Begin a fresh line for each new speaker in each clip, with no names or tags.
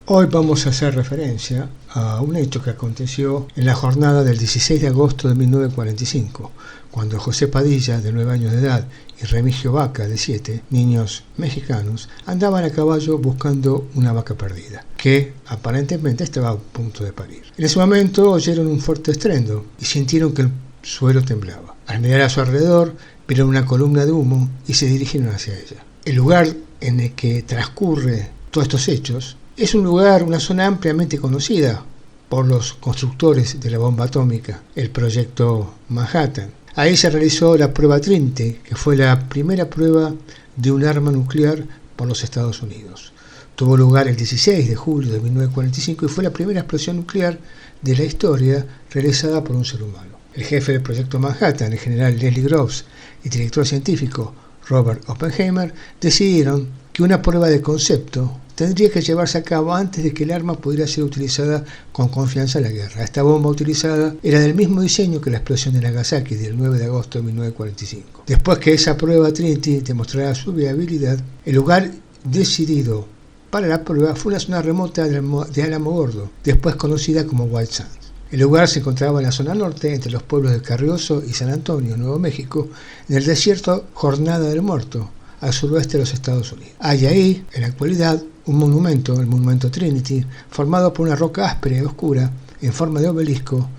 Hoy vamos a hacer referencia a un hecho que aconteció en la jornada del 16 de agosto de 1945, cuando José Padilla, de 9 años de edad, y Remigio Vaca, de 7, niños mexicanos, andaban a caballo buscando una vaca perdida, que aparentemente estaba a punto de parir. En ese momento oyeron un fuerte estruendo y sintieron que el suelo temblaba. Al mirar a su alrededor, vieron una columna de humo y se dirigieron hacia ella. El lugar en el que transcurre todos estos hechos es un lugar, una zona ampliamente conocida por los constructores de la bomba atómica, el proyecto Manhattan. Ahí se realizó la prueba Trinity, que fue la primera prueba de un arma nuclear por los Estados Unidos. Tuvo lugar el 16 de julio de 1945 y fue la primera explosión nuclear de la historia realizada por un ser humano. El jefe del proyecto Manhattan, el general Leslie Groves, y el director científico Robert Oppenheimer decidieron que una prueba de concepto tendría que llevarse a cabo antes de que el arma pudiera ser utilizada con confianza en la guerra. Esta bomba utilizada era del mismo diseño que la explosión de Nagasaki del 9 de agosto de 1945. Después que esa prueba Trinity demostrara su viabilidad, el lugar decidido para la prueba fue una zona remota de Álamo Gordo, después conocida como White Sands. El lugar se encontraba en la zona norte, entre los pueblos de Carrizozo y San Antonio, Nuevo México, en el desierto Jornada del Muerto, al suroeste de los Estados Unidos. Hay ahí, en la actualidad, un monumento, el monumento Trinity, formado por una roca áspera y oscura, en forma de obelisco,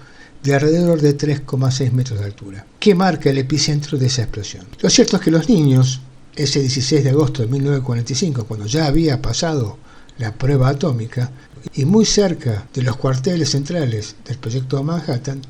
de alrededor de 3,6 metros de altura, que marca el epicentro de esa explosión. Lo cierto es que los niños, ese 16 de agosto de 1945, cuando ya había pasado la prueba atómica, y muy cerca de los cuarteles centrales del proyecto Manhattan,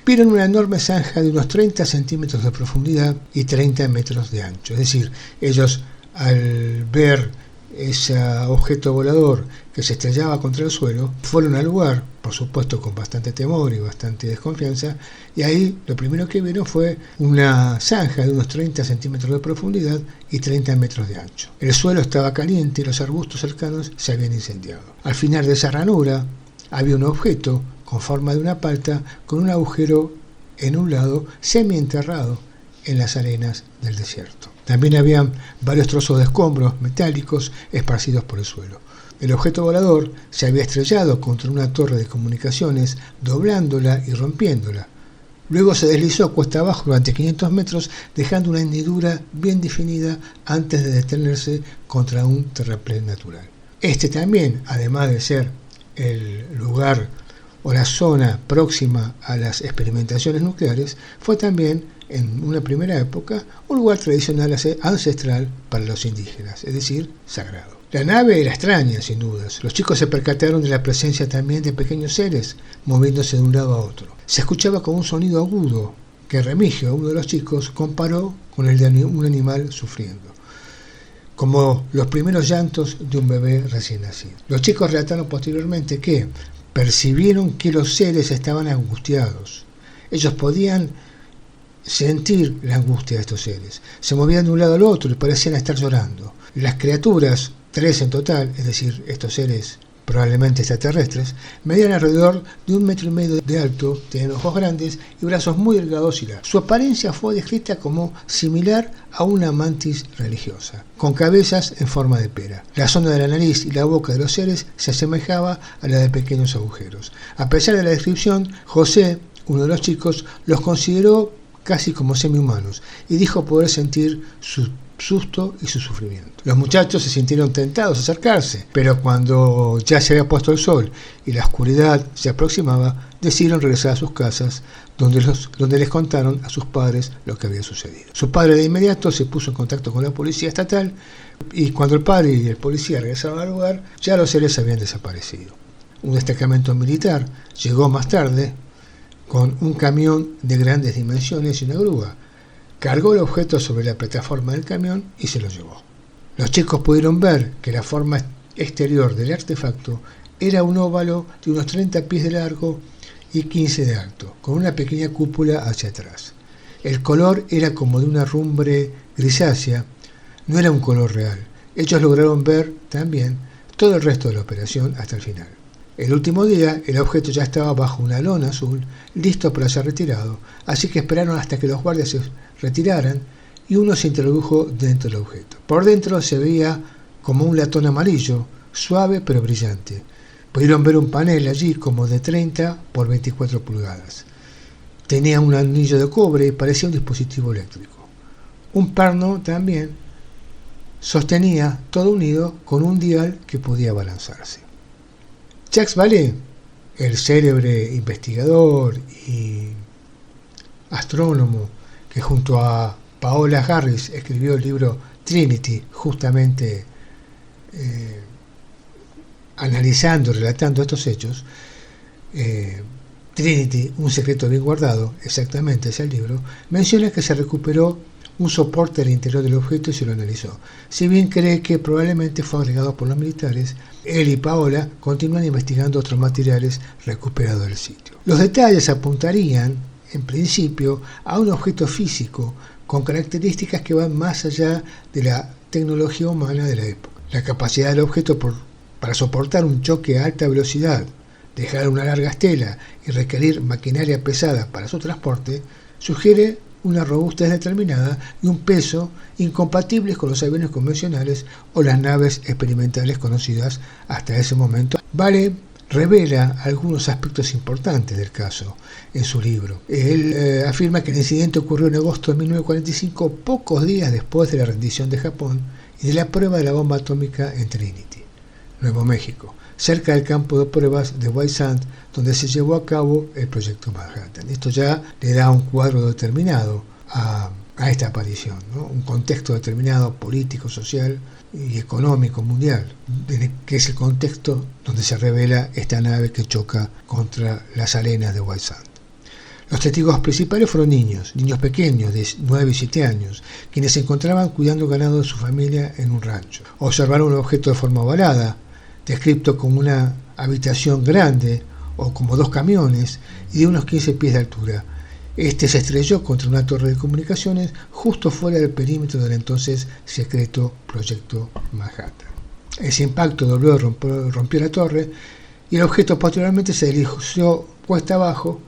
vieron una enorme zanja de unos 30 centímetros de profundidad y 30 metros de ancho. Es decir, ellos al ver ese objeto volador que se estrellaba contra el suelo, fueron al lugar, por supuesto con bastante temor y bastante desconfianza, y ahí lo primero que vieron fue una zanja de unos 30 centímetros de profundidad y 30 metros de ancho. El suelo estaba caliente y los arbustos cercanos se habían incendiado. Al final de esa ranura había un objeto con forma de una palta con un agujero en un lado semienterrado en las arenas del desierto. También había varios trozos de escombros metálicos esparcidos por el suelo. El objeto volador se había estrellado contra una torre de comunicaciones, doblándola y rompiéndola. Luego se deslizó cuesta abajo durante 500 metros, dejando una hendidura bien definida antes de detenerse contra un terraplén natural. Este también, además de ser el lugar o la zona próxima a las experimentaciones nucleares, fue también, en una primera época, un lugar tradicional ancestral para los indígenas, es decir, sagrado. La nave era extraña, sin dudas. Los chicos se percataron de la presencia también de pequeños seres moviéndose de un lado a otro. Se escuchaba como un sonido agudo que Remigio, uno de los chicos, comparó con el de un animal sufriendo, como los primeros llantos de un bebé recién nacido. Los chicos relataron posteriormente que percibieron que los seres estaban angustiados. Ellos podían sentir la angustia de estos seres. Se movían de un lado al otro y parecían estar llorando. Las criaturas, 3 en total, es decir, estos seres probablemente extraterrestres, medían alrededor de 1,5 metros de alto, tenían ojos grandes y brazos muy delgados y largos. Su apariencia fue descrita como similar a una mantis religiosa, con cabezas en forma de pera. La zona de la nariz y la boca de los seres se asemejaba a la de pequeños agujeros. A pesar de la descripción, José, uno de los chicos, los consideró casi como semi-humanos y dijo poder sentir su susto y su sufrimiento. Los muchachos se sintieron tentados a acercarse, pero cuando ya se había puesto el sol y la oscuridad se aproximaba, decidieron regresar a sus casas, donde les contaron a sus padres lo que había sucedido. Su padre de inmediato se puso en contacto con la policía estatal y cuando el padre y el policía regresaron al lugar, ya los seres habían desaparecido. Un destacamento militar llegó más tarde con un camión de grandes dimensiones y una grúa. Cargó el objeto sobre la plataforma del camión y se lo llevó. Los chicos pudieron ver que la forma exterior del artefacto era un óvalo de unos 30 pies de largo y 15 de alto, con una pequeña cúpula hacia atrás. El color era como de una rumbre grisácea, no era un color real. Ellos lograron ver también todo el resto de la operación hasta el final. El último día, el objeto ya estaba bajo una lona azul, listo para ser retirado, así que esperaron hasta que los guardias se retiraran y uno se introdujo dentro del objeto. Por dentro se veía como un latón amarillo, suave pero brillante. Pudieron ver un panel allí como de 30 por 24 pulgadas. Tenía un anillo de cobre y parecía un dispositivo eléctrico. Un perno también sostenía todo unido con un dial que podía balanzarse. Jacques Vallée, el célebre investigador y astrónomo que junto a Paola Harris escribió el libro Trinity, justamente analizando y relatando estos hechos, Trinity, un secreto bien guardado, exactamente es el libro, menciona que se recuperó un soporte al interior del objeto y se lo analizó. Si bien cree que probablemente fue agregado por los militares, él y Paola continúan investigando otros materiales recuperados del sitio. Los detalles apuntarían, en principio, a un objeto físico con características que van más allá de la tecnología humana de la época. La capacidad del objeto para soportar un choque a alta velocidad, dejar una larga estela y requerir maquinaria pesada para su transporte, sugiere una robustez determinada y un peso incompatibles con los aviones convencionales o las naves experimentales conocidas hasta ese momento. Vallée revela algunos aspectos importantes del caso en su libro. Él afirma que el incidente ocurrió en agosto de 1945, pocos días después de la rendición de Japón y de la prueba de la bomba atómica en Trinity, Nuevo México, cerca del campo de pruebas de White Sands, donde se llevó a cabo el proyecto Manhattan. Esto ya le da un cuadro determinado a esta aparición, ¿no? Un contexto determinado político, social y económico mundial, que es el contexto donde se revela esta nave que choca contra las arenas de White Sands. Los testigos principales fueron niños pequeños de 9 y 7 años, quienes se encontraban cuidando ganado de su familia en un rancho. Observaron un objeto de forma ovalada, descrito como una habitación grande o como 2 camiones y de unos 15 pies de altura. Este se estrelló contra una torre de comunicaciones justo fuera del perímetro del entonces secreto Proyecto Manhattan. Ese impacto dobló y rompió la torre y el objeto posteriormente se dirigió cuesta abajo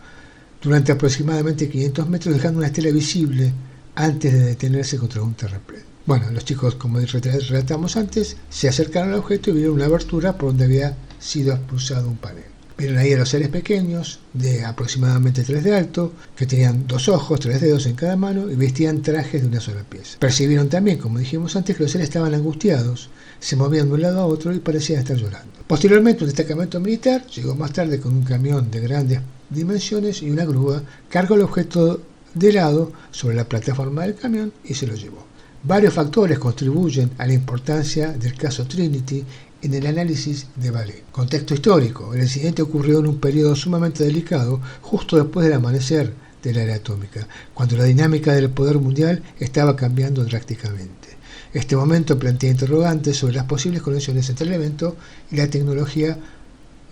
durante aproximadamente 500 metros, dejando una estela visible antes de detenerse contra un terraplén. Bueno, los chicos, como relatamos antes, se acercaron al objeto y vieron una abertura por donde había sido expulsado un panel. Vieron ahí a los seres pequeños, de aproximadamente 3 de alto, que tenían 2 ojos, 3 dedos en cada mano y vestían trajes de una sola pieza. Percibieron también, como dijimos antes, que los seres estaban angustiados, se movían de un lado a otro y parecían estar llorando. Posteriormente, un destacamento militar llegó más tarde con un camión de grandes dimensiones y una grúa, cargó el objeto de lado sobre la plataforma del camión y se lo llevó. Varios factores contribuyen a la importancia del caso Trinity en el análisis de Vallée. Contexto histórico. El incidente ocurrió en un periodo sumamente delicado, justo después del amanecer de la era atómica, cuando la dinámica del poder mundial estaba cambiando drásticamente. Este momento plantea interrogantes sobre las posibles conexiones entre el evento y la tecnología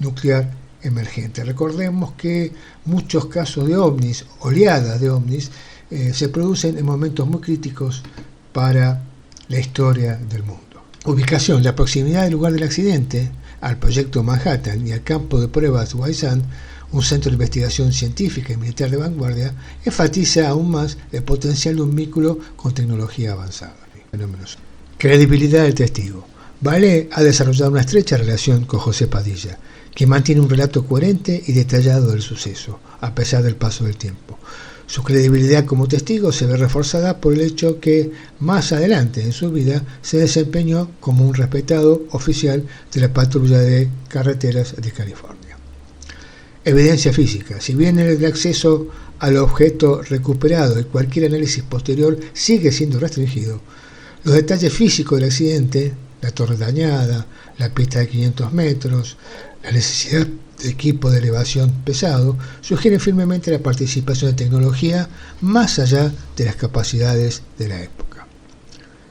nuclear emergente. Recordemos que muchos casos de ovnis, oleadas de ovnis, se producen en momentos muy críticos para la historia del mundo. Ubicación. La proximidad del lugar del accidente al proyecto Manhattan y al campo de pruebas White Sands, un centro de investigación científica y militar de vanguardia, enfatiza aún más el potencial de un vínculo con tecnología avanzada. Credibilidad del testigo. Vallée ha desarrollado una estrecha relación con José Padilla, que mantiene un relato coherente y detallado del suceso, a pesar del paso del tiempo. Su credibilidad como testigo se ve reforzada por el hecho que, más adelante en su vida, se desempeñó como un respetado oficial de la patrulla de carreteras de California. Evidencia física. Si bien el acceso al objeto recuperado y cualquier análisis posterior sigue siendo restringido, los detalles físicos del accidente, la torre dañada, la pista de 500 metros, la necesidad de equipo de elevación pesado, sugieren firmemente la participación de tecnología más allá de las capacidades de la época.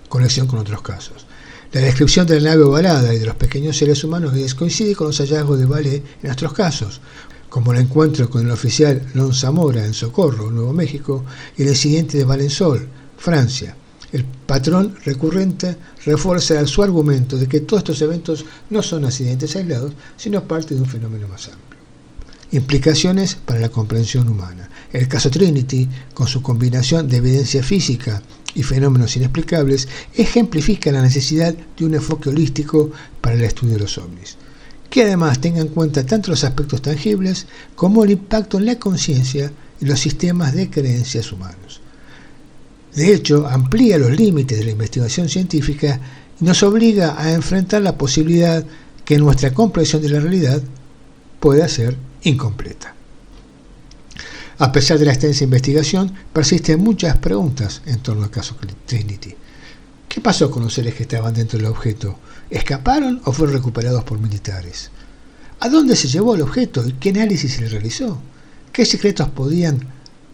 Conexión con otros casos. La descripción de la nave ovalada y de los pequeños seres humanos coincide con los hallazgos de Vallée en otros casos, como el encuentro con el oficial Lon Zamora en Socorro, Nuevo México, y el incidente de Valensole, Francia. El patrón recurrente refuerza su argumento de que todos estos eventos no son accidentes aislados, sino parte de un fenómeno más amplio. Implicaciones para la comprensión humana. El caso Trinity, con su combinación de evidencia física y fenómenos inexplicables, ejemplifica la necesidad de un enfoque holístico para el estudio de los ovnis. que además tenga en cuenta tanto los aspectos tangibles como el impacto en la conciencia y los sistemas de creencias humanos. De hecho, amplía los límites de la investigación científica y nos obliga a enfrentar la posibilidad que nuestra comprensión de la realidad pueda ser incompleta. A pesar de la extensa investigación, persisten muchas preguntas en torno al caso Trinity. ¿Qué pasó con los seres que estaban dentro del objeto? ¿Escaparon o fueron recuperados por militares? ¿A dónde se llevó el objeto y qué análisis se le realizó? ¿Qué secretos podían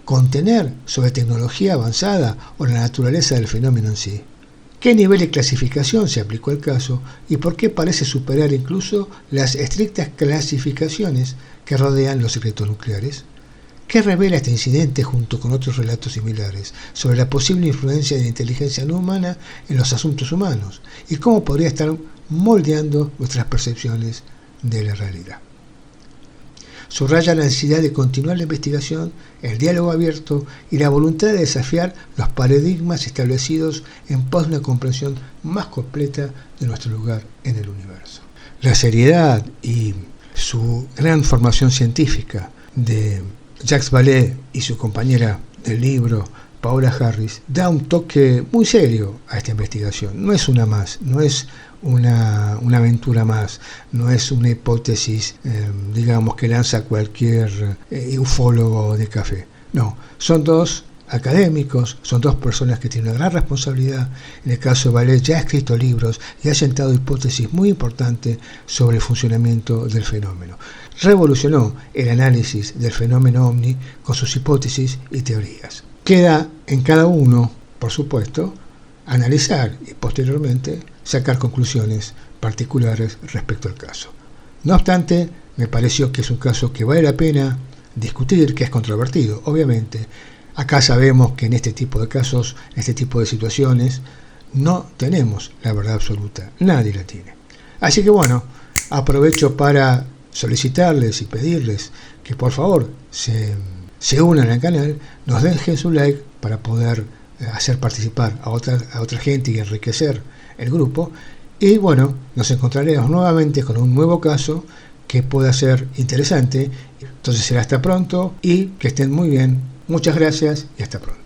contener sobre tecnología avanzada o la naturaleza del fenómeno en sí? ¿Qué nivel de clasificación se aplicó al caso y por qué parece superar incluso las estrictas clasificaciones que rodean los secretos nucleares? ¿Qué revela este incidente junto con otros relatos similares sobre la posible influencia de la inteligencia no humana en los asuntos humanos y cómo podría estar moldeando nuestras percepciones de la realidad? Subraya la necesidad de continuar la investigación, el diálogo abierto y la voluntad de desafiar los paradigmas establecidos en pos de una comprensión más completa de nuestro lugar en el universo. La seriedad y su gran formación científica de Jacques Vallée y su compañera del libro, Paola Harris, da un toque muy serio a esta investigación. No es una más, no es una aventura más, no es una hipótesis, digamos, que lanza cualquier ufólogo de café. No, son dos académicos, son dos personas que tienen una gran responsabilidad. En el caso de Vallée ya ha escrito libros y ha sentado hipótesis muy importantes sobre el funcionamiento del fenómeno. Revolucionó el análisis del fenómeno OVNI con sus hipótesis y teorías. Queda en cada uno, por supuesto, analizar y posteriormente sacar conclusiones particulares respecto al caso. No obstante, me pareció que es un caso que vale la pena discutir, que es controvertido, obviamente. Acá sabemos que en este tipo de casos, en este tipo de situaciones, no tenemos la verdad absoluta, nadie la tiene. Así que bueno, aprovecho para solicitarles y pedirles que por favor se unan al canal, nos dejen su like para poder hacer participar a otra gente y enriquecer el grupo. Y bueno, nos encontraremos nuevamente con un nuevo caso que pueda ser interesante. Entonces será hasta pronto y que estén muy bien. Muchas gracias y hasta pronto.